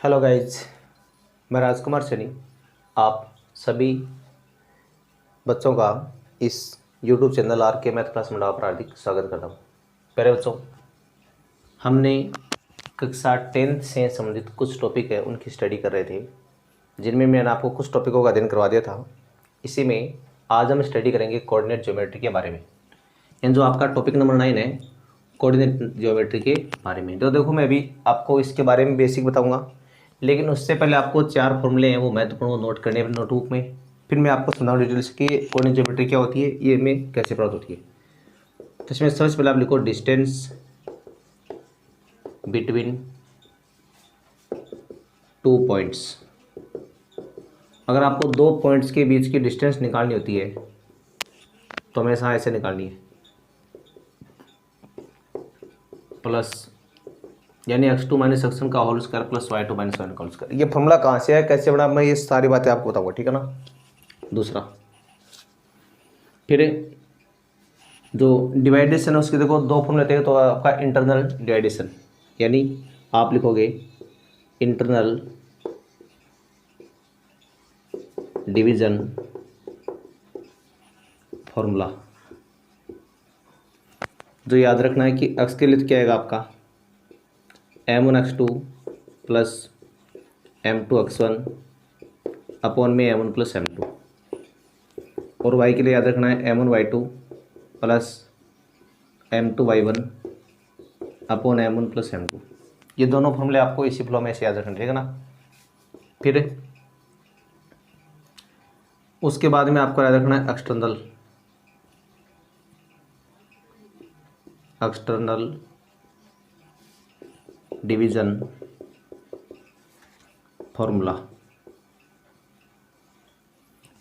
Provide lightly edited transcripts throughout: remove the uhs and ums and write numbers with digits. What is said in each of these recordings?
Hello guys, मैं राजकुमार सैनी आप सभी बच्चों का इस यूट्यूब चैनल आर के मैथ क्लास में पर हार्दिक स्वागत करता हूँ। प्यारे बच्चों, हमने कक्षा 10th से संबंधित कुछ टॉपिक है उनकी स्टडी कर रहे थे, जिनमें मैंने आपको कुछ टॉपिकों का अध्ययन करवा दिया था। इसी में आज हम स्टडी करेंगे कोऑर्डिनेट ज्योमेट्री के बारे में। यानी जो आपका टॉपिक नंबर 9 है कोऑर्डिनेट ज्योमेट्री के बारे में। तो देखो, मैं अभी आपको इसके बारे में बेसिक बताऊंगा, लेकिन उससे पहले आपको 4 फॉर्मूले हैं वो महत्वपूर्ण, वो नोट करने हैं अपने नोटबुक में। फिर मैं आपको समझाऊँ डिटेल्स कि कोऑर्डिनेट ज्योमेट्री क्या होती है, ये में कैसे प्राप्त होती है। तो इसमें सबसे पहले आप लिखो डिस्टेंस बिटवीन 2 पॉइंट्स। अगर आपको 2 पॉइंट्स के बीच की डिस्टेंस निकालनी होती है तो हमेशा ऐसे निकालनी है, प्लस यानी x2 माइनस x1 का whole square plus y2 minus y1 का होल स्क्वायर। ये फॉर्मूला कहाँ से है, कैसे बना, मैं ये सारी बातें आपको बताऊंगा, ठीक है ना। दूसरा, फिर जो डिवाइडेशन है उसके देखो 2 फॉर्मूले थे। तो आपका इंटरनल डिवाइडेशन, यानी आप लिखोगे इंटरनल डिवीजन फॉर्मूला। जो याद रखना है कि x के लिए क्या आएगा आपका m1 x2 plus m2 x1 upon में m1 प्लस m2, और y के लिए याद रखना है m1 y2 plus m2 y1 upon m1 plus m2। ये दोनों फॉर्मूले आपको इसी फ्लो में से याद रखने, ठीक है ना। फिर उसके बाद में आपको याद रखना है एक्सटर्नल डिवीजन फॉर्मूला।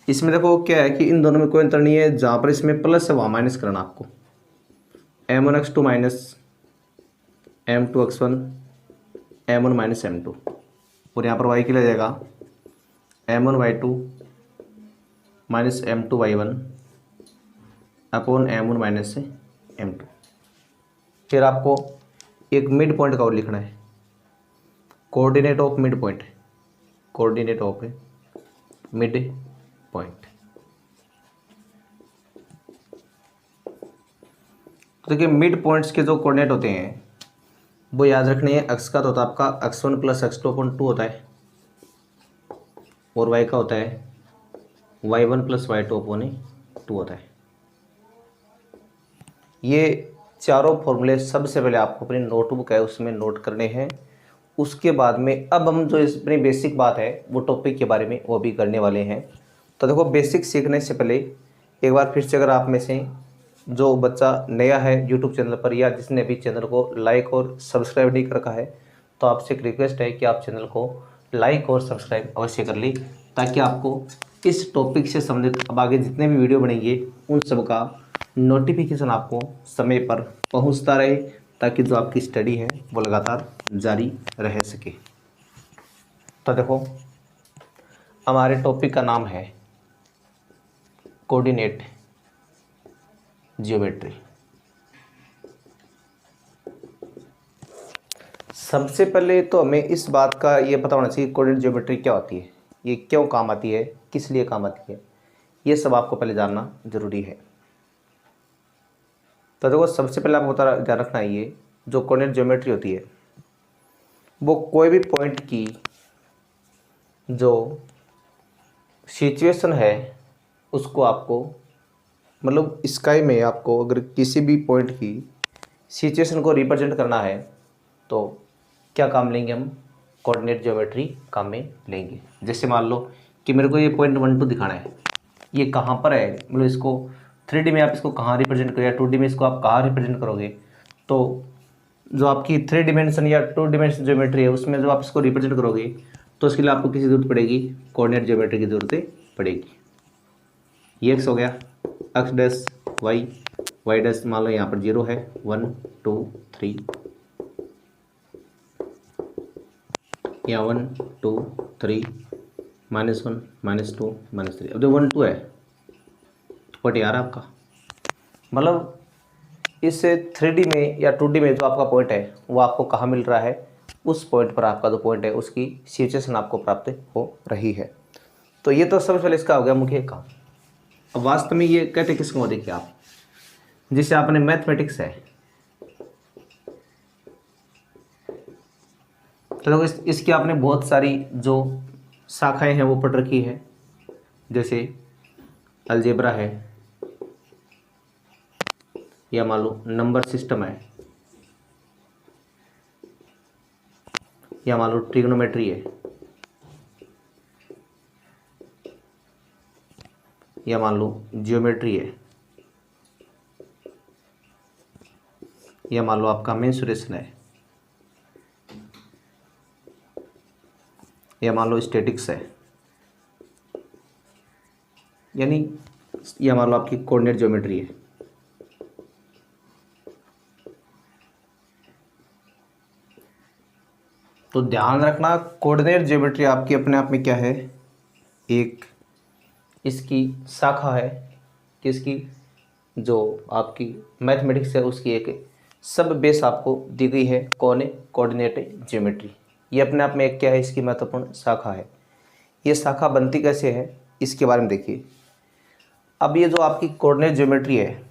इसमें देखो क्या है कि इन दोनों में कोई अंतर नहीं है, जहाँ पर इसमें प्लस है वहाँ माइनस करना आपको। m1 x2 minus m2 x1 m1 minus m2, और यहाँ पर y के लिए जाएगा m1 y2 minus m2 y1 upon m1 minus m2। फिर आपको एक मिड पॉइंट का और लिखना है, coordinate of mid point, coordinate of mid point. तो देखिए, मिड पॉइंट्स के जो कोऑर्डिनेट होते हैं वो याद रखने हैं। x का तो होता है आपका x1 प्लस x2 अपॉन 2 होता है, और y का होता है y1 प्लस y2 अपॉन 2 होता है। ये चारों फॉर्मूले सबसे पहले आपको अपनी नोटबुक है उसमें नोट करने हैं। उसके बाद में अब हम जो अपनी बेसिक बात है वो टॉपिक के बारे में वो भी करने वाले हैं। तो देखो, बेसिक सीखने से पहले एक बार फिर से, अगर आप में से जो बच्चा नया है यूट्यूब चैनल पर या जिसने अभी चैनल को लाइक और सब्सक्राइब नहीं कर रखा है, तो आपसे एक रिक्वेस्ट है कि आप चैनल को लाइक और सब्सक्राइब अवश्य कर ली, ताकि आपको इस टॉपिक से संबंधित अब आगे जितने भी वीडियो बनेंगे उन सब का नोटिफिकेशन आपको समय पर पहुंचता रहे, ताकि जो आपकी स्टडी है वो लगातार जारी रह सके। तो देखो, हमारे टॉपिक का नाम है कोऑर्डिनेट ज्योमेट्री। सबसे पहले तो हमें इस बात का ये पता होना चाहिए कोऑर्डिनेट ज्योमेट्री क्या होती है, ये क्यों काम आती है, किस लिए काम आती है, ये सब आपको पहले जानना जरूरी है। तो देखो, सबसे पहले आपको ध्यान रखना है, ये जो कोऑर्डिनेट ज्योमेट्री होती है वो कोई भी पॉइंट की जो सिचुएशन है उसको आपको, मतलब स्काई में आपको अगर किसी भी पॉइंट की सिचुएशन को रिप्रेजेंट करना है तो क्या काम लेंगे हम, कोऑर्डिनेट ज्योमेट्री काम में लेंगे। जैसे मान लो कि मेरे को ये पॉइंट 1 2 दिखाना है, ये कहाँ पर है, मतलब इसको 3D में आप इसको कहाँ रिप्रेजेंट करोगे या 2D में इसको आप कहाँ रिप्रेजेंट करोगे। तो जो आपकी 3 डिमेंशन या 2 डिमेंशन ज्योमेट्री है उसमें जो आप इसको रिप्रेजेंट करोगे तो उसके लिए आपको किसी जरूरत पड़ेगी, कोऑर्डिनेट ज्योमेट्री की जरूरत पड़ेगी। ये एक्स हो गया, X dash Y, Y dash मान लो यहाँ पर 0 है, 1 2 3, यहाँ 1 2 3 -1 -2 -3। अब जो 1 2 है पॉइंट यार आपका, मतलब इस 3D में या 2D में जो आपका पॉइंट है वो आपको कहाँ मिल रहा है, उस पॉइंट पर आपका जो पॉइंट है उसकी सिचुएशन आपको प्राप्त हो रही है। तो ये तो सबसे पहले इसका हो गया मुख्य काम। अब वास्तव में ये कहते किसको, देखिए आप, जिसे आपने मैथमेटिक्स है, तो इसकी आपने बहुत सारी जो शाखाएं हैं वो पढ़ रखी है, जैसे अलजेब्रा है, या मान लो नंबर सिस्टम है, या मान लो ट्रिग्नोमेट्री है, या मान लो जियोमेट्री है, या मान लो आपका मेंसुरेशन है, या मान लो स्टैटिक्स है, यानी या मान लो आपकी कोऑर्डिनेट ज्योमेट्री है। तो ध्यान रखना, कोऑर्डिनेट ज्योमेट्री आपकी अपने आप में क्या है, एक इसकी शाखा है, किसकी, जो आपकी मैथमेटिक्स है उसकी एक सब बेस आपको दी गई है। कौन है, कोऑर्डिनेट ज्योमेट्री। ये अपने आप में एक क्या है, इसकी महत्वपूर्ण शाखा है। ये शाखा बनती कैसे है इसके बारे में देखिए। अब ये जो आपकी कोऑर्डिनेट ज्योमेट्री है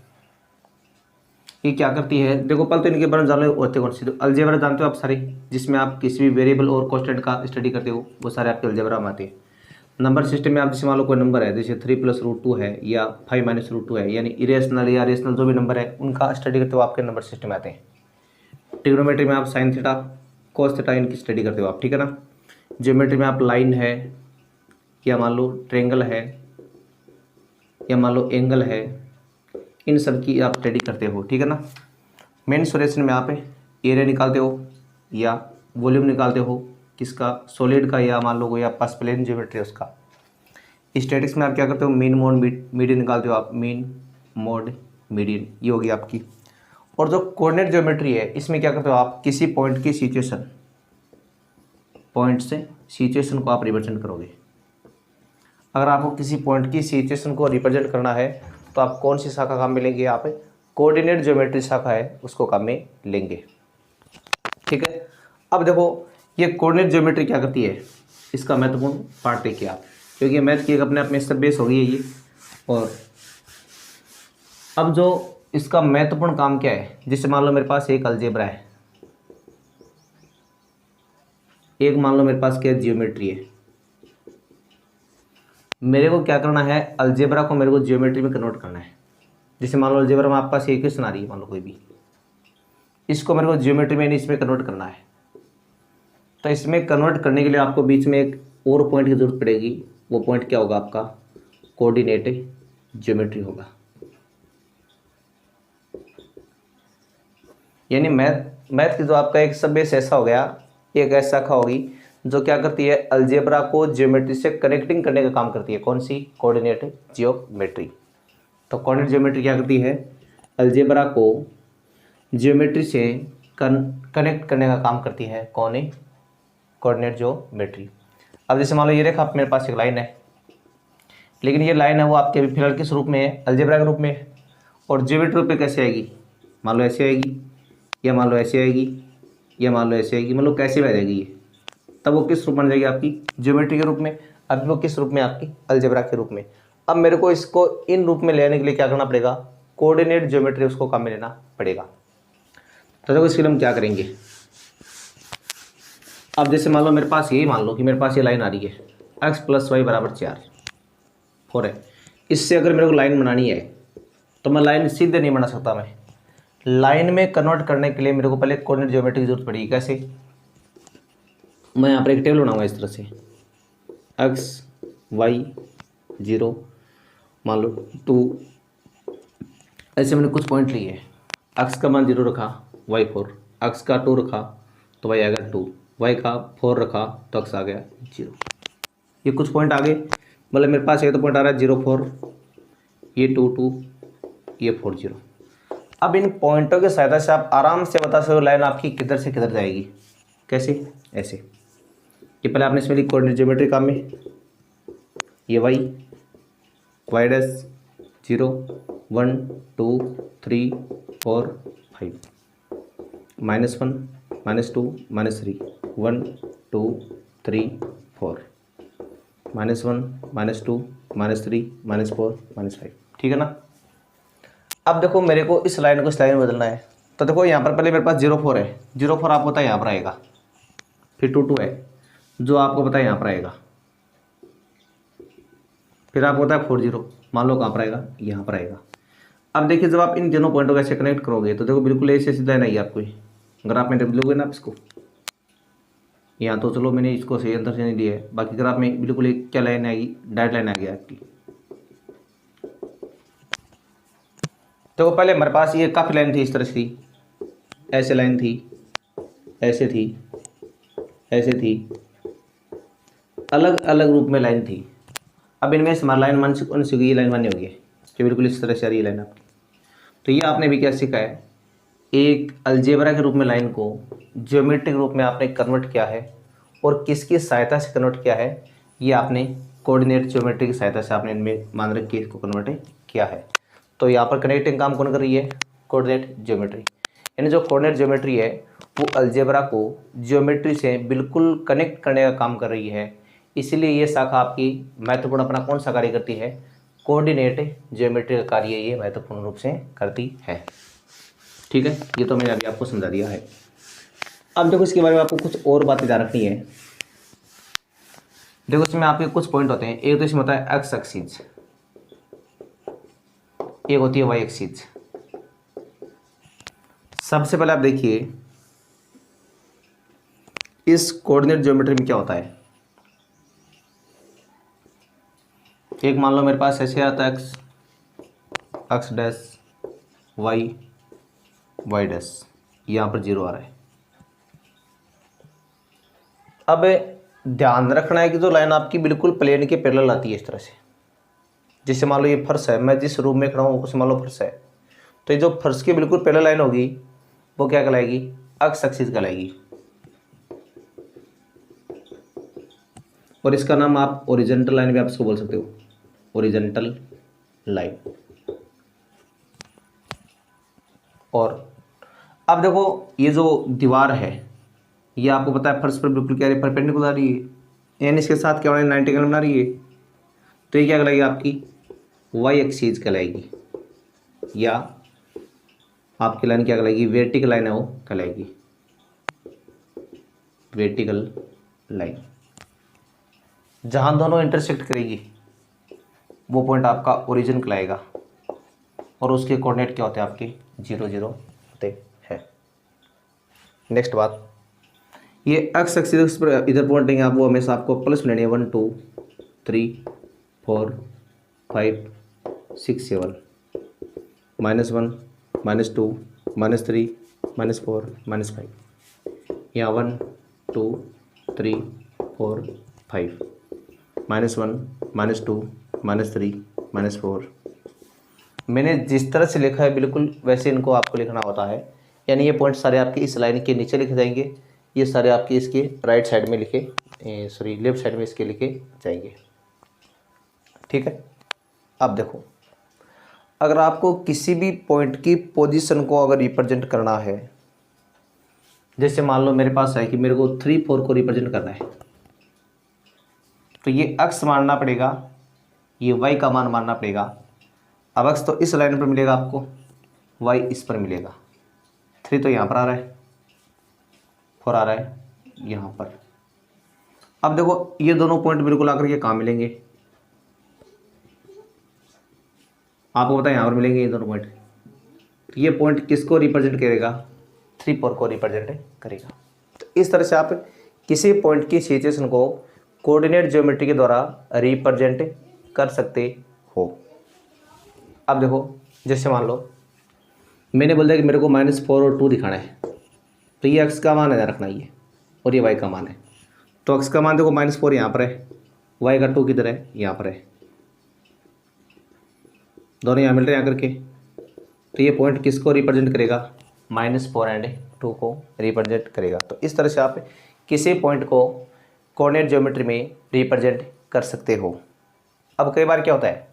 ये क्या करती है, देखो पहले तो इनके बारे में जान लो होते कौन सी। तो अलजेब्रा जानते हो आप सारे, जिसमें आप किसी भी वेरिएबल और कांस्टेंट का स्टडी करते हो, वो सारे आपके अलजेब्रा में आते हैं। नंबर सिस्टम में आप जैसे मान लो कोई नंबर है, जैसे 3+√2 है या 5-√2 है, यानी इरेशनल या रेशनल जो भी नंबर है उनका स्टडी करते हो आपके नंबर सिस्टम में आते हैं। ट्रिग्नोमेट्री में आप साइन थीटा कॉस थीटा इनकी स्टडी करते हो आप, ठीक है ना। ज्योमेट्री में आप लाइन है, या मान लो ट्रेंगल है, या मान लो एंगल है, इन सब की आप स्टडी करते हो, ठीक है ना। मेंसुरेशन में आप एरिया निकालते हो या वॉल्यूम निकालते हो, किसका, सॉलिड का, या मान लो कोई आपका प्लेन ज्योमेट्री उसका। स्टैटिक्स में आप क्या करते हो, मीन मोड मीडियन निकालते हो आप, मीन मोड मीडियन, ये होगी आपकी। और जो कोऑर्डिनेट ज्योमेट्री है इसमें क्या करते हो आप, किसी पॉइंट की सिचुएशन, पॉइंट से सिचुएशन को आप रिप्रेजेंट करोगे। अगर आपको किसी पॉइंट की सिचुएशन को रिप्रेजेंट करना है तो आप कौन सी शाखा काम में लेंगे, यहाँ पे कोऑर्डिनेट ज्योमेट्री शाखा है उसको काम में लेंगे, ठीक है। अब देखो ये कोऑर्डिनेट ज्योमेट्री क्या करती है, इसका महत्वपूर्ण पार्ट देखिए आप, क्योंकि मैथ की एक अपने आप में सब बेस हो गई है ये। और अब जो इसका महत्वपूर्ण काम क्या है, जैसे मान लो मेरे पास एक अलजेब्रा है, एक मान लो मेरे पास क्या जियोमेट्री है। मेरे को क्या करना है, अलजेब्रा को मेरे को जियोमेट्री में कन्वर्ट करना है। जैसे मान लो अलजेब्रा में आपके पास एक क्वेश्चन आ रही है, मान लो कोई भी, इसको मेरे को जियोमेट्री में इसमें कन्वर्ट करना है। तो इसमें कन्वर्ट करने के लिए आपको बीच में एक और पॉइंट की जरूरत पड़ेगी। वो पॉइंट क्या होगा आपका, कोऑर्डिनेट ज्योमेट्री होगा। यानी मैथ की जो आपका एक सब बेस ऐसा हो गया, एक ऐसा शाखा होगी जो क्या करती है, अलजेब्रा को ज्योमेट्री से कनेक्टिंग करने का काम करती है। कौन सी, कोऑर्डिनेट जियोमेट्री। तो कोऑर्डिनेट ज्योमेट्री क्या करती है, अलजेब्रा को ज्योमेट्री से कनेक्ट करने का काम करती है। कौन है, कोऑर्डिनेट ज्योमेट्री। अब जैसे मान लो ये रेखा आप, मेरे पास एक लाइन है, लेकिन ये लाइन है वो आपके अभी फिलहाल किस रूप में है, अलजेब्रा के रूप में है। और ज्योमेट्री रूप में कैसे आएगी, मान लो ऐसे आएगी, या मान लो ऐसे आएगी, या मान लो ऐसे आएगी, मतलब कैसे भी आ जाएगी ये, तब वो किस रूप में जाएगी आपकी, ज्योमेट्री के रूप में। अब वो किस रूप में, आपकी अलजेब्रा के रूप में। अब मेरे को इसको इन रूप में लेने के लिए क्या करना पड़ेगा, कोऑर्डिनेट ज्योमेट्री उसको काम में लेना पड़ेगा। तो देखो इसके लिए हम क्या करेंगे, अब जैसे मान लो मेरे पास यही, मान लो कि मेरे पास ये लाइन आ रही है, x + y = 4 है। इससे अगर मेरे को लाइन बनानी है तो मैं लाइन सीधे नहीं बना सकता। मैं लाइन में कन्वर्ट करने के लिए मेरे को पहले कोऑर्डिनेट ज्योमेट्री की जरूरत पड़ेगी। कैसे, मैं यहाँ पर एक टेबल बनाऊंगा इस तरह से, x y 0 मान लो 2, ऐसे मैंने कुछ पॉइंट लिए हैं। x का मान 0 रखा, y 4, x का 2 रखा तो y आएगा 2, y का 4 रखा तो x आ गया 0। ये कुछ पॉइंट आ गए, मतलब मेरे पास ये तो पॉइंट आ रहा है 0 4, ये 2 2, ये 4 0। अब इन पॉइंटों की सहायता से आप आराम से बता सकते हो लाइन आपकी किधर से किधर जाएगी। कैसे, ऐसे, ये पहले आपने इसमें लिखी कोऑर्डिनेट ज्योमेट्री काम में, ये y डैश 0 1 2 3 4 5 -1 -2 -3, 1 2 3 4, -1 -2 -3 -4 -5, ठीक है ना। अब देखो मेरे को इस लाइन को इस लाइन में बदलना है, तो देखो यहाँ पर पहले मेरे पास 0 4 है, 0 4 आपको पता है यहाँ पर आएगा, फिर 2 2 है जो आपको पता है यहाँ पर आएगा, फिर आपको पता है 4 0, मान लो कहाँ पर आएगा, यहाँ पर आएगा। अब देखिए जब आप इन दोनों पॉइंटों को ऐसे कनेक्ट करोगे तो देखो बिल्कुल ऐसे सीधा लाइन आई आपको, ग्राफ में देखोगे ना आप इसको, यहाँ तो चलो मैंने इसको सही अंतर से नहीं दिया है, बाकी ग्राफ में बिल्कुल एक क्या लाइन आएगी, डायरेक्ट लाइन आ गया आपकी। तो पहले हमारे पास ये काफ़ी लाइन थी, इस तरह से थी, ऐसे लाइन थी, ऐसे थी, ऐसे थी, अलग अलग रूप में लाइन थी। अब इनमें से हमारा लाइन वन से ये लाइन वन होगी, जो बिल्कुल इस तरह से आ रही है लाइन आपकी। तो ये आपने भी क्या सीखा है, एक अलजेब्रा के रूप में लाइन को ज्योमेट्रिक रूप में आपने कन्वर्ट किया है, और किसकी सहायता से कन्वर्ट किया है, ये आपने कोऑर्डिनेट ज्योमेट्री की सहायता से आपने इनमें मान रख के इसको कन्वर्ट किया है। तो यहाँ पर कनेक्टिंग काम कौन कर रही है, कोऑर्डिनेट ज्योमेट्री। यानी जो कोऑर्डिनेट ज्योमेट्री है वो अलजेब्रा को ज्योमेट्री से बिल्कुल कनेक्ट करने का काम कर रही है, इसीलिए ये शाखा आपकी महत्वपूर्ण अपना कौन सा कार्य करती है, कोऑर्डिनेट ज्योमेट्री का कार्य ये महत्वपूर्ण रूप से करती है। ठीक है, ये तो मैंने अभी आपको समझा दिया है। अब देखो इसके बारे में आपको कुछ और बातें ध्यान रखनी है। देखो इसमें आपके कुछ पॉइंट होते हैं, एक तो इसमें होता है एक्स एक्सिस, एक होती है वाई एक्सिस। सबसे पहले आप देखिए इस कोऑर्डिनेट ज्योमेट्री में क्या होता है। एक मान लो मेरे पास ऐसे आता है X, X dash, Y, Y dash, यहाँ पर 0 आ रहा है। अब ध्यान रखना है कि जो लाइन आपकी बिल्कुल प्लेन के पैरेलल आती है इस तरह से, जैसे मान लो ये फर्श है, मैं जिस रूम में खड़ा हूँ उसे मान लो फर्श है, तो ये जो फर्श की बिल्कुल पैरेलल लाइन होगी वो क्या कहलाएगी, एक्स एक्सिस कहलाएगी, और इसका नाम आप ओरिजेंटल लाइन भी आप इसको बोल सकते हो, ओरिजेंटल लाइन। और अब देखो ये जो दीवार है ये आपको पता है फर्श पर बिल्कुल क्या है, परपेंडिकुलर आ रही है, यानी इसके साथ क्या होना है, 90 एंगल बना रही है, तो ये क्या कहलाएगी आपकी वाई एक्सिस कहलाएगी, या आपकी लाइन क्या कहलाएगी, वर्टिकल लाइन है वो कहलाएगी, वर्टिकल लाइन। जहां दोनों इंटरसेक्ट करेगी वो पॉइंट आपका ओरिजिन कहलाएगा, और उसके कोऑर्डिनेट क्या होते हैं आपके 0 0 होते हैं। नेक्स्ट बात, ये एक्स एक्सिस पर इधर पॉइंटिंग है, आप वो हमेशा आपको प्लस लेनी है, 1 2 3 4 5 6 7, -1 -2 -3 -4 -5, यहाँ 1 2 3 4 5, -1 -2 -3 -4। मैंने जिस तरह से लिखा है बिल्कुल वैसे इनको आपको लिखना होता है, यानी ये पॉइंट सारे आपके इस लाइन के नीचे लिखे जाएंगे, ये सारे आपके इसके राइट साइड में लिखे, सॉरी लेफ्ट साइड में इसके लिखे जाएंगे। ठीक है, अब देखो अगर आपको किसी भी पॉइंट की पोजीशन को अगर रिप्रेजेंट करना है, जैसे मान लो मेरे पास है कि मेरे को 3 4 को रिप्रेजेंट करना है, तो ये एक्स मानना पड़ेगा, ये वाई का मान मानना पड़ेगा। अब एक्स तो इस लाइन पर मिलेगा आपको, वाई इस पर मिलेगा, 3 तो यहाँ पर आ रहा है, 4 आ रहा है यहाँ पर। अब देखो ये दोनों पॉइंट बिल्कुल आकर के कहाँ मिलेंगे, आपको पता है यहाँ पर मिलेंगे ये दोनों पॉइंट। तो ये पॉइंट किसको रिप्रेजेंट करेगा, 3 4 को रिप्रेजेंट करेगा। तो इस तरह से आप किसी पॉइंट की सिचुएशन को कोऑर्डिनेट ज्योमेट्री के द्वारा रिप्रेजेंट कर सकते हो। अब देखो जैसे मान लो मैंने बोल दिया कि मेरे को -4 और 2 दिखाना है, तो ये एक्स का मान है रखना ये, और ये वाई का मान है। तो एक्स का मान देखो -4 यहाँ पर है, वाई का 2 किधर है, यहाँ पर है, दोनों यहाँ मिल रहे हैं आकर के। तो ये पॉइंट किसको रिप्रेजेंट करेगा, -4 एंड 2 को रिप्रेजेंट करेगा। तो इस तरह से आप किसी पॉइंट को कोऑर्डिनेट ज्योमेट्री में रिप्रेजेंट कर सकते हो। अब कई बार क्या होता है,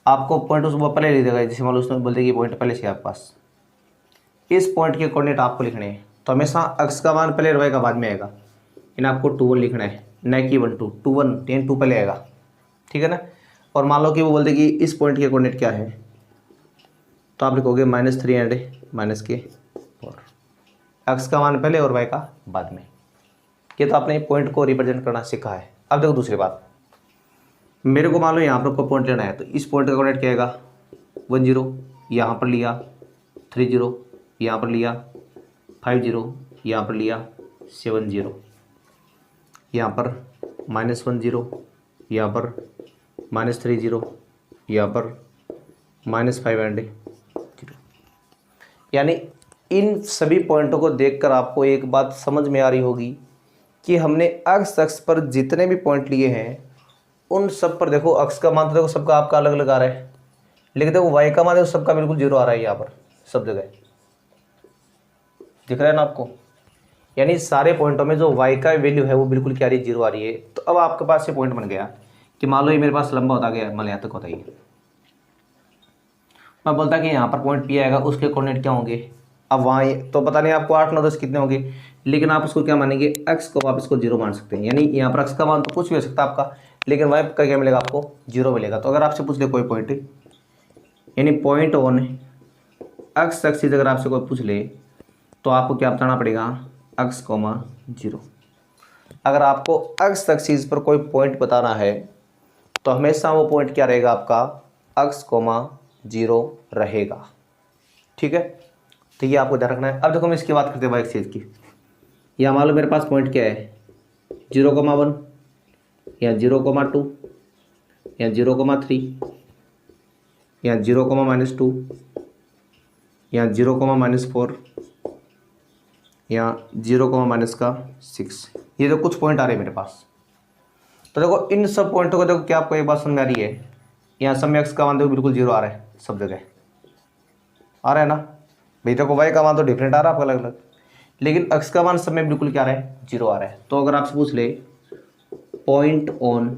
आपको पॉइंट उसको पहले लिख देगा, जैसे मान लो उसने बोल दिया कि पॉइंट पहले से आपके पास, इस पॉइंट के कोऑर्डिनेट आपको लिखने हैं, तो हमेशा x का मान पहले और y का बाद में आएगा। इन आपको 2 1 लिखना है, न कि 1 2, 2 1 यानी 2 पहले आएगा, ठीक है ना। और मान लो कि वो बोल दे कि इस पॉइंट के कोऑर्डिनेट क्या है, तो आप लिखोगे -3 एंड -4, x का मान पहले और y का बाद में। ये तो आपने पॉइंट को रिप्रेजेंट करना सीखा है। अब देखो दूसरी बात, मेरे को मान लो यहाँ पर कोई पॉइंट लेना है, तो इस पॉइंट का कोऑर्डिनेट क्या आएगा, 1 0, यहाँ पर लिया 3 0, यहाँ पर लिया 5 0, यहाँ पर लिया 7 0, यहाँ पर -1 0, यहाँ पर -3 0, यहाँ पर -5 एंड 0। यानी इन सभी पॉइंटों को देखकर आपको एक बात समझ में आ रही होगी कि हमने x अक्ष पर जितने भी पॉइंट लिए हैं उन सब पर देखो x का मान तो देखो सबका आपका अलग अलग आ रहा है, लेकिन देखो y का मान देखो सबका बिल्कुल 0 आ रहा है। यहाँ पर सब जगह दिख रहा है ना आपको, यानी सारे पॉइंटों में जो y का वैल्यू है वो बिल्कुल क्या आ रही है, 0 आ रही है। तो अब आपके पास ये पॉइंट बन गया कि मान लो ये मेरे पास लंबा होता गया, मान यहाँ तक होता ही, मैं बोलता कि यहाँ पर पॉइंट P आएगा, उसके कोऑर्डिनेट क्या होंगे। अब वहाँ तो पता नहीं आपको 8 9 10 कितने होंगे, लेकिन आप उसको क्या मानेंगे, x को आप इसको 0 मान सकते हैं। यानी यहाँ पर x का मान तो कुछ भी हो सकता है आपका, लेकिन y का क्या मिलेगा, आपको 0 मिलेगा। तो अगर आपसे पूछ ले कोई पॉइंट, यानी पॉइंट ऑन x एक्सिस अगर आपसे कोई पूछ ले, तो आपको क्या बताना पड़ेगा, x, 0। अगर आपको x एक्सिस पर कोई पॉइंट बताना है तो हमेशा वो पॉइंट क्या रहेगा, आपका x, 0 रहेगा, ठीक है। तो ये आपको ध्यान रखना है। अब देखो हम इसकी बात करते हैं y एक्सिस की। या मान लो मेरे पास पॉइंट क्या है, 0,1 या 0,2 या 0,3 या 0,-2 या 0,-4 या 0,-6। ये जो कुछ पॉइंट आ रहे हैं मेरे पास, तो देखो इन सब पॉइंटों को देखो क्या आपको एक बात समझ में आ रही है, यहाँ सब में x का मान देखो बिल्कुल 0 आ रहा है, सब जगह आ रहा है ना भाई। देखो y का मान तो डिफरेंट आ रहा है आपका अलग अलग, लेकिन x का मान सब में बिल्कुल क्या आ रहा है, 0 आ रहा है। तो अगर आपसे पूछ ले पॉइंट ऑन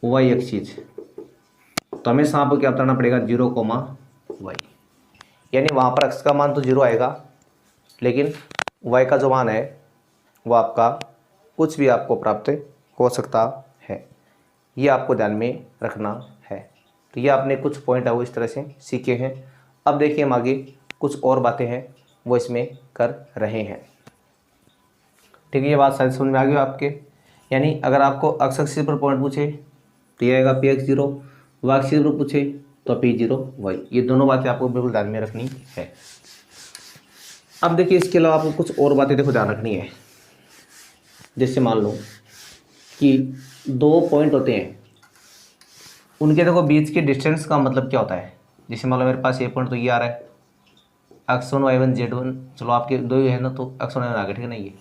y एक्सिस, तो हमेशा आपको क्या बताना पड़ेगा, 0,y। यानी वहाँ पर x का मान तो 0 आएगा, लेकिन y का जो मान है वो आपका कुछ भी आपको प्राप्त हो सकता है। ये आपको ध्यान में रखना है। तो ये आपने कुछ पॉइंट है वो इस तरह से सीखे हैं। अब देखिए हम आगे कुछ और बातें हैं वो इसमें कर रहे हैं, ठीक है। ये बात शायद समझ में आ गई आपके। यानी अगर आपको x एक्सिस पर पॉइंट पूछे तो ये आएगा Px0, y एक्सिस पर पूछे तो P0y। ये दोनों बातें आपको बिल्कुल ध्यान में रखनी है। अब देखिए इसके अलावा आपको कुछ और बातें देखो ध्यान रखनी है। जैसे मान लो कि 2 पॉइंट होते हैं, उनके देखो बीच के डिस्टेंस का मतलब क्या होता है। जैसे मान लो मेरे पास ये पॉइंट तो ये आ रहा है, x1 y1 z1, चलो आपके 2 ही है ना, तो x1 y1 आ गया, ठीक है ना। ये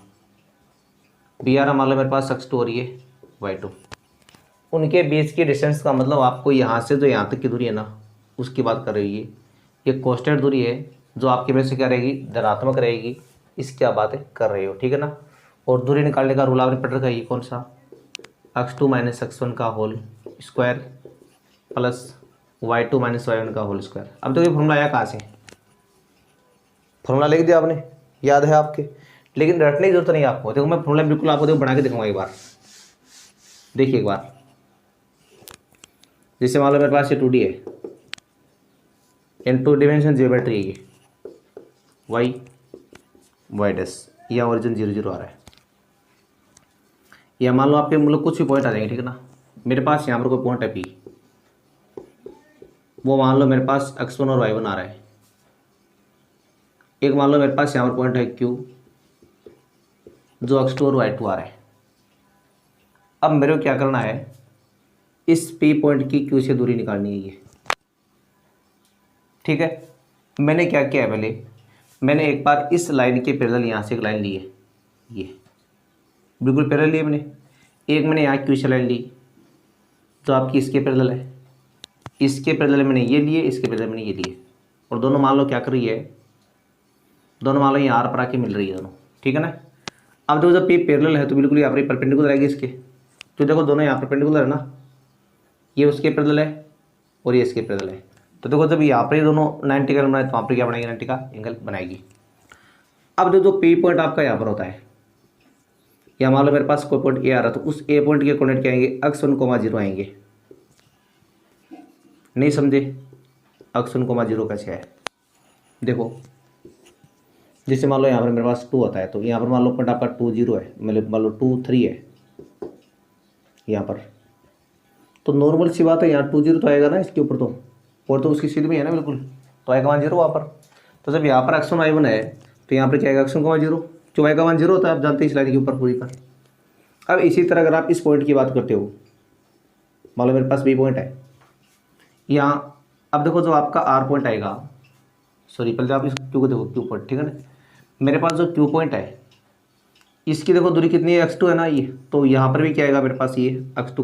बी आ रहा मान लो मेरे पास x2 और ये y2। उनके बीच की डिस्टेंस का मतलब आपको यहाँ से जो यहाँ तक की दूरी है ना, उसकी बात कर रही है। ये कांस्टेंट दूरी है जो आपके में से क्या रहेगी, धनात्मक रहेगी, इसकी आप बातें कर रहे हो, ठीक है ना। और दूरी निकालने का रूल आपने पढ़ रखा है, ये कौन सा, x2 - x1 का whole square plus y2 - y1 का होल स्क्वायर। अब तो ये फॉर्मूला आया कहाँ से, फॉर्मूला लिख दिया आपने, याद है आपके, लेकिन रटने की जरूरत नहीं है आपको। देखो मैं फॉर्मूला बिल्कुल आपको देखो बना के दिखाऊंगा एक बार, देखिए एक बार। जैसे मान लो मेरे पास ये 2D है, इन 2 डिमेंशन ज्योमेट्री है, ये y डैश, या ओरिजिन 0 0 आ रहा है। या मान लो आपके मतलब कुछ भी पॉइंट आ जाएंगे, ठीक है ना। मेरे पास यहाँ पर कोई पॉइंट है P, वो मान लो मेरे पास x1 और y1 आ रहा है। एक मान लो मेरे पास यहाँ पर पॉइंट है Q, जो x2 और y2 आ रहा है। अब मेरे को क्या करना है, इस P पॉइंट की Q से दूरी निकालनी है ये, ठीक है। मैंने क्या किया है, पहले मैंने एक बार इस लाइन के पैरेलल यहाँ से एक लाइन ली है, ये बिल्कुल पैरेलल ली मैंने। एक मैंने यहाँ Q से लाइन ली जो आपकी इसके पैरेलल है, इसके पैरेलल मैंने ये लिए, इसके पैरेलल मैंने ये लिए, और दोनों मान लो क्या कर रही है, दोनों मान लो यहाँ आर पर आके मिल रही है दोनों, ठीक है ना। अब देखो जब P पैरेलल है तो बिल्कुल यहाँ पर परपेंडिकुलर आएगी इसके, तो देखो दोनों यहाँ परपेंडिकुलर है ना, ये उसके पैरेलल है और ये इसके पैरेलल है। तो देखो जब यहाँ पर ही दोनों 90 का एंगल बनाए तो वहाँ पर क्या बनाएगी, 90 का एंगल बनाएगी। अब जो पी पॉइंट आपका यहाँ पर होता है, या मान लो मेरे पास कोई पॉइंट ए आ रहा है, तो उस ए पॉइंट के कोऑर्डिनेट क्या आएंगे, x1, 0 आएंगे। नहीं समझे, x1, 0 कैसे है, देखो जैसे मान लो यहाँ पर मेरे पास 2 होता है, तो यहाँ पर मान लो पॉइंट आपका 2, 0 है, मतलब मान लो 2, 3 है यहाँ पर, तो नॉर्मल सी बात है यहाँ 2, 0 तो आएगा ना इसके ऊपर, तो और तो उसकी सीध में है ना बिल्कुल, तो आएगा 1, 0 वहाँ पर। तो जब यहाँ पर x1, y1 है, तो यहाँ पर क्या आएगा x1, 0, जो आएगा 1, 0 होता है, आप जानते हैं इस लाइन के ऊपर पूरी पर। अब इसी तरह अगर आप इस पॉइंट की बात करते हो, मान लो मेरे पास बी पॉइंट है यहाँ, अब देखो जो आपका आर पॉइंट आएगा, सॉरी पहले आप इस क्यू को देखो, क्यू पॉइंट, ठीक है ना, मेरे पास जो क्यू पॉइंट है इसकी देखो दूरी कितनी है, x2 है ना ये, तो यहाँ पर भी क्या आएगा मेरे पास, ये x2,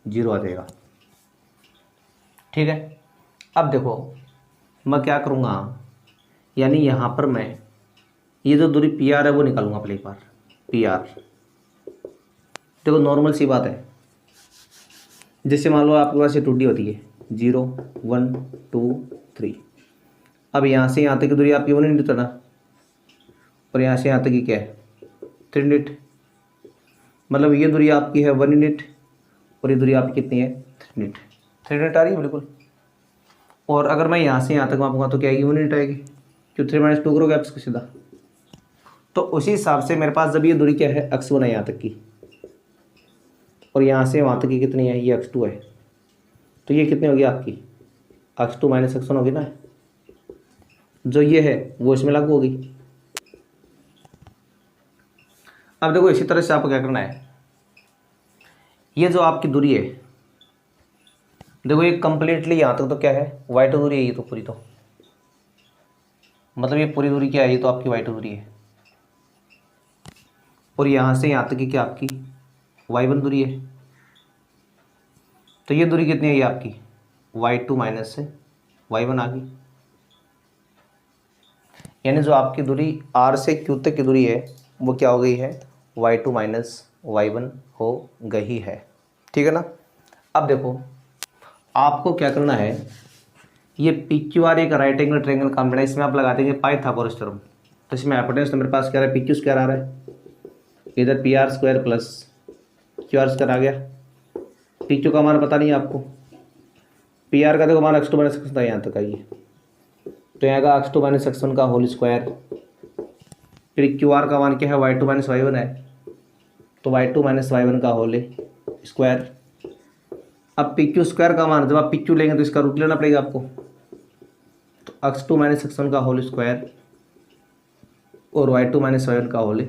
0 आ जाएगा, ठीक है। अब देखो मैं क्या करूँगा, यानी यहाँ पर मैं ये जो दूरी पी आर है वो निकालूंगा पहले एक बार, पी आर। देखो नॉर्मल सी बात है, जैसे मान लो आपके पास ये 2D होती है, 0, 1, 2, 3। अब यहाँ से यहाँ तक की दूरी आपकी 1 यूनिट है ना, और यहाँ से यहाँ तक की क्या है, 3 यूनिट, मतलब ये दूरी आपकी है 1 यूनिट, और ये दूरी आपकी कितनी है, 3 यूनिट, 3 यूनिट आ रही है बिल्कुल। और अगर मैं यहाँ से यहाँ तक मापूंगा तो क्या आएगी, 1 यूनिट आएगी, क्यों 3 - 2 करोगे आप इसको सीधा। तो उसी हिसाब से मेरे पास जब ये दूरी क्या है, x1 है यहाँ तक की, और यहाँ से वहाँ तक की कितनी है, ये x2 है, तो ये कितनी होगी आपकी, x2 - x1 होगी ना, जो ये है वो इसमें लागू होगी। अब देखो इसी तरह से आपको क्या करना है, ये जो आपकी दूरी है, देखो ये कंप्लीटली यहाँ तक तो क्या है, y2 दूरी है, ये तो पूरी, तो मतलब ये पूरी दूरी क्या है, ये तो आपकी y2 दूरी है, और यहाँ से यहाँ तक की क्या आपकी y1 दूरी है, तो ये दूरी कितनी है, ये आपकी y2 माइनस से y1 आ गई। यानी जो आपकी दूरी r से q तक की दूरी है वो क्या हो गई है, y2 माइनस y1 हो गई है, ठीक है ना। अब देखो आपको क्या करना है, ये PQR एक राइट एंगल ट्रायंगल का बना है, इसमें आप लगा देंगे पाइथागोरस थ्योरम। तो इसमें हाइपोटेन्यूस मेरे पास क्या आ रहा है, PQ² आ रहा है, इधर PR² प्लस QR² आ गया। PQ का मान पता नहीं है आपको, PR का देखो मान x2 - x1 था, यहाँ तक आइए, तो यहाँ का x2 - x1 का होल स्क्वायर, फिर QR का मान क्या है, y2 - y1 है, तो y2 - y1 का होल स्क्वायर। अब PQ² का मान जब आप PQ लेंगे तो इसका रूट लेना पड़ेगा आपको, तो x2 - x1 का होल स्क्वायर और y2 - y1 का होल,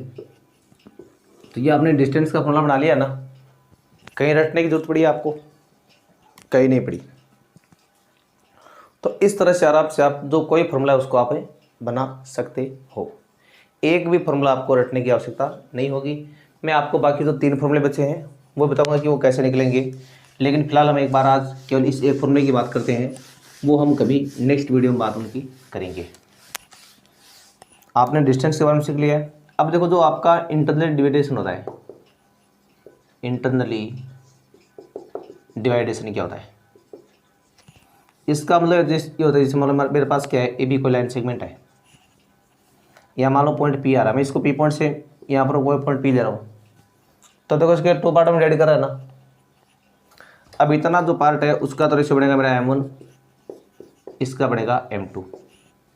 तो ये आपने डिस्टेंस का फॉर्मूला बना लिया ना, कहीं रटने की जरूरत पड़ी आपको, कहीं नहीं पड़ी। तो इस तरह से आराम से आप जो कोई फॉर्मूला है उसको आप बना सकते हो, एक भी फॉर्मूला आपको रटने की आवश्यकता नहीं होगी। मैं आपको बाकी जो 3 फॉर्मूले बचे हैं वो बताऊंगा कि वो कैसे निकलेंगे, लेकिन फिलहाल हम एक बार आज केवल इस एक फॉर्मूले की बात करते हैं, वो हम कभी नेक्स्ट वीडियो में बात उनकी करेंगे। आपने डिस्टेंस के बारे में सीख लिया है। अब देखो जो आपका इंटरनल डिवाइडेशन होता है, इंटरनली डिवाइडेशन क्या होता है, इसका मतलब ये होता है, जैसे मतलब मेरे पास क्या है, ए बी कोई लाइन सेगमेंट है, या मान लो पॉइंट पी आ रहा है, मैं इसको पी पॉइंट से यहाँ पर वो पॉइंट पी ले रहा हूँ, तो देखो इसके 2 पार्ट में डिवाइड कर रहा है ना। अब इतना जो पार्ट है उसका तो रेशियो बनेगा मेरा m1, इसका बनेगा m2।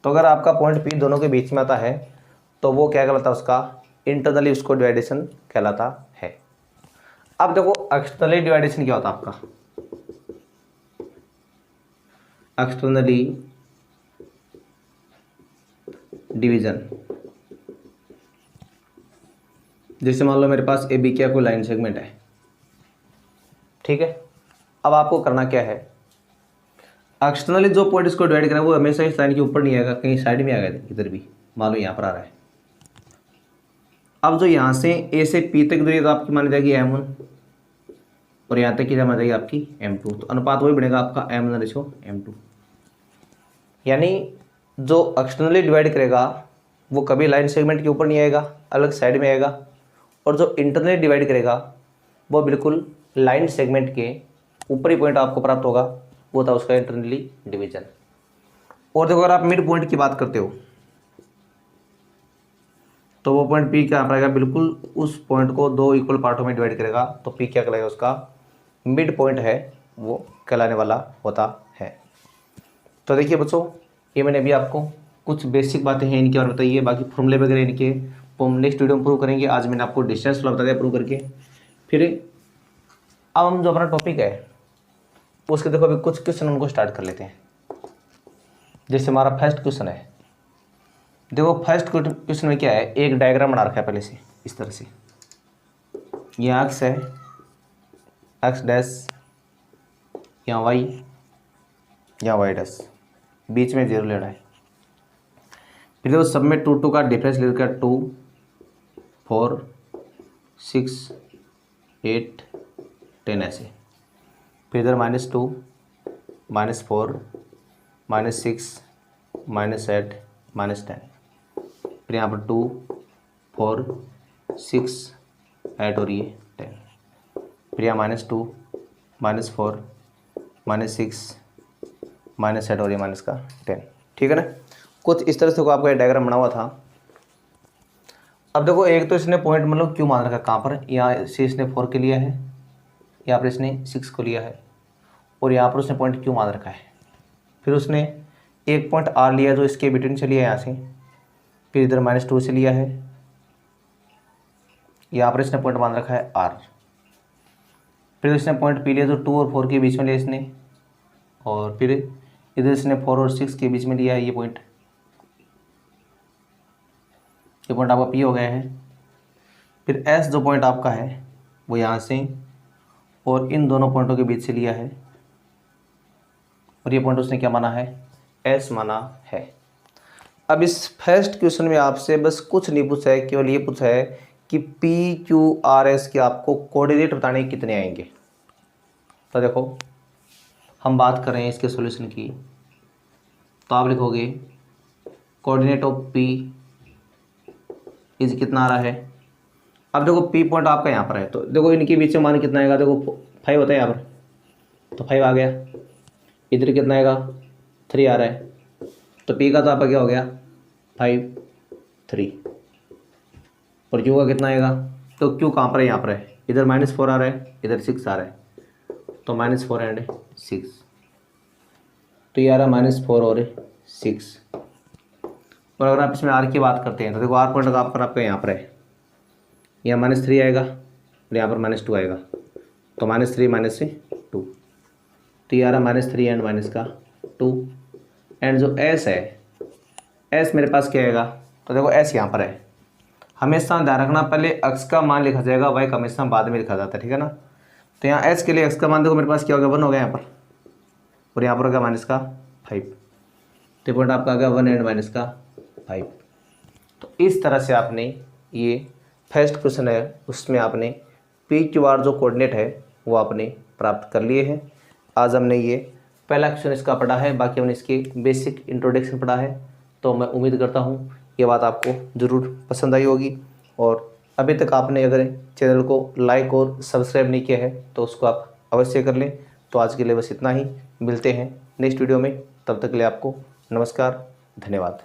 तो अगर आपका पॉइंट पी दोनों के बीच में आता है तो वो क्या कहलाता है, उसका इंटरनली उसको डिवाइडेशन कहलाता है। अब देखो एक्सटर्नली डिवाइडेशन क्या होता है आपका, एक्सटर्नली डिवीजन, जैसे मान लो मेरे पास ए बी क्या कोई लाइन सेगमेंट है, ठीक है। अब आपको करना क्या है, एक्सटर्नली जो पॉइंट इसको डिवाइड करें वो हमेशा इस लाइन के ऊपर नहीं आएगा, कहीं साइड में आएगा, इधर भी मान लो यहाँ पर आ रहा है। अब जो यहाँ से ए से पी तक दूरी तो आपकी मानी जाएगी m1, और यहाँ तक की मानी जाएगी आपकी m2, तो अनुपात वही बनेगा आपका m1/m2। यानी जो एक्सटर्नली डिवाइड करेगा वो कभी लाइन सेगमेंट के ऊपर नहीं आएगा, अलग साइड में आएगा, और जो इंटरनली डिवाइड करेगा वो बिल्कुल लाइन सेगमेंट के ऊपरी पॉइंट आपको प्राप्त होगा, वो था उसका इंटरनली डिवीजन। और देखो अगर आप मिड पॉइंट की बात करते हो, तो वो पॉइंट पी क्या पाएगा, बिल्कुल उस पॉइंट को दो इक्वल पार्टों में डिवाइड करेगा, तो पी क्या कहलाएगा, उसका मिड पॉइंट है वो कहलाने वाला होता है। तो देखिए बच्चों, ये मैंने अभी आपको कुछ बेसिक बातें हैं इनके और बताइए, बाकी फॉर्मूले वगैरह इनके वो हम नेक्स्ट वीडियो में प्रूव करेंगे। आज मैंने आपको डिस्टेंस वाला बता दिया प्रूव करके। फिर अब हम जो अपना टॉपिक है उसके देखो अभी कुछ क्वेश्चन उनको स्टार्ट कर लेते हैं। जैसे हमारा फर्स्ट क्वेश्चन है, देखो फर्स्ट क्वेश्चन में क्या है, एक डायग्राम बना रखा है पहले से इस तरह से, ये एक्स है, एक्स डैश, यहाँ वाई, यहाँ वाई डैश, बीच में 0 लेना है। फिर देखो सब में 2 का डिफरेंस ले रखा है, 2 4 6 8 10 ऐसे। फिर इधर -2 -4 -6 -8 -10। फिर यहाँ पर 2 4 6 8 और ये 10। फिर यहाँ -2 -4 -6 -8 और ये -10। ठीक है ना, कुछ इस तरह से को आपका डायग्राम बना हुआ था। अब देखो एक तो इसने पॉइंट मतलब क्यों मान रखा है, कहाँ पर, यहाँ से इसने 4 के लिया है, यहाँ पर इसने 6 को लिया है, और यहाँ पर उसने पॉइंट क्यों मान रखा है। फिर उसने एक पॉइंट आर लिया जो इसके बिटवीन से लिया है यहाँ से, फिर इधर -2 से लिया है, यहाँ पर इसने पॉइंट मान रखा है आर। फिर इसने पॉइंट पी लिया जो 2 और 4 के बीच में लिया इसने, और फिर इधर इसने 4 और 6 के बीच में लिया है ये पॉइंट आपका पी हो गया है। फिर एस जो पॉइंट आपका है वो यहाँ से और इन दोनों पॉइंटों के बीच से लिया है, और ये पॉइंट उसने क्या माना है, एस माना है। अब इस फर्स्ट क्वेश्चन में आपसे बस कुछ नहीं पूछा है, केवल ये पूछा है कि पी क्यू आर एस के आपको कोऑर्डिनेट बताने कितने आएंगे। तो देखो हम बात कर रहे हैं इसके सॉल्यूशन की, तो आप लिखोगे कोऑर्डिनेट ऑफ पी इज कितना आ रहा है। अब देखो पी पॉइंट आपका यहाँ पर है, तो देखो इनके बीच में मान कितना आएगा, देखो 5 होता है यहाँ पर, तो 5 आ गया। इधर कितना आएगा, 3 आ रहा है, तो पी का तो आपका क्या हो गया 5 3, और क्यू का कितना आएगा, तो क्यू कहाँ पर है, यहाँ पर है, इधर -4 आ रहा है, इधर 6 आ रहा है, तो -4 एंड 6, तो ये आ रहा है -4 और 6। और अगर आप इसमें आर की बात करते हैं तो देखो आर पॉइंट का आपका यहाँ पर है, यहाँ -3 आएगा और यहाँ पर -2 आएगा, तो -3 -2, तो ये आ रहा है -3 एंड -2। एंड जो एस है, एस मेरे पास क्या आएगा, तो देखो एस यहाँ पर है, हमेशा ध्यान रखना पहले एक्स का मान लिखा जाएगा, वाई का हमेशा बाद में लिखा जाता है, ठीक है ना। तो यहाँ एस के लिए एक्स का मान देखो मेरे पास क्या हो गया, 1 हो गया यहाँ पर, और यहाँ पर हो गया -5, तो पॉइंट आपका आ गया 1 एंड -5। तो इस तरह से आपने ये फर्स्ट क्वेश्चन है उसमें आपने पी क्यू आर जो कोऑर्डिनेट है वो आपने प्राप्त कर लिए हैं। आज हमने ये पहला क्वेश्चन इसका पढ़ा है, बाकी हमने इसकी बेसिक इंट्रोडक्शन पढ़ा है। तो मैं उम्मीद करता हूँ ये बात आपको ज़रूर पसंद आई होगी, और अभी तक आपने अगर चैनल को लाइक और सब्सक्राइब नहीं किया है तो उसको आप अवश्य कर लें। तो आज के लिए बस इतना ही, मिलते हैं नेक्स्ट वीडियो में, तब तक के लिए आपको नमस्कार, धन्यवाद।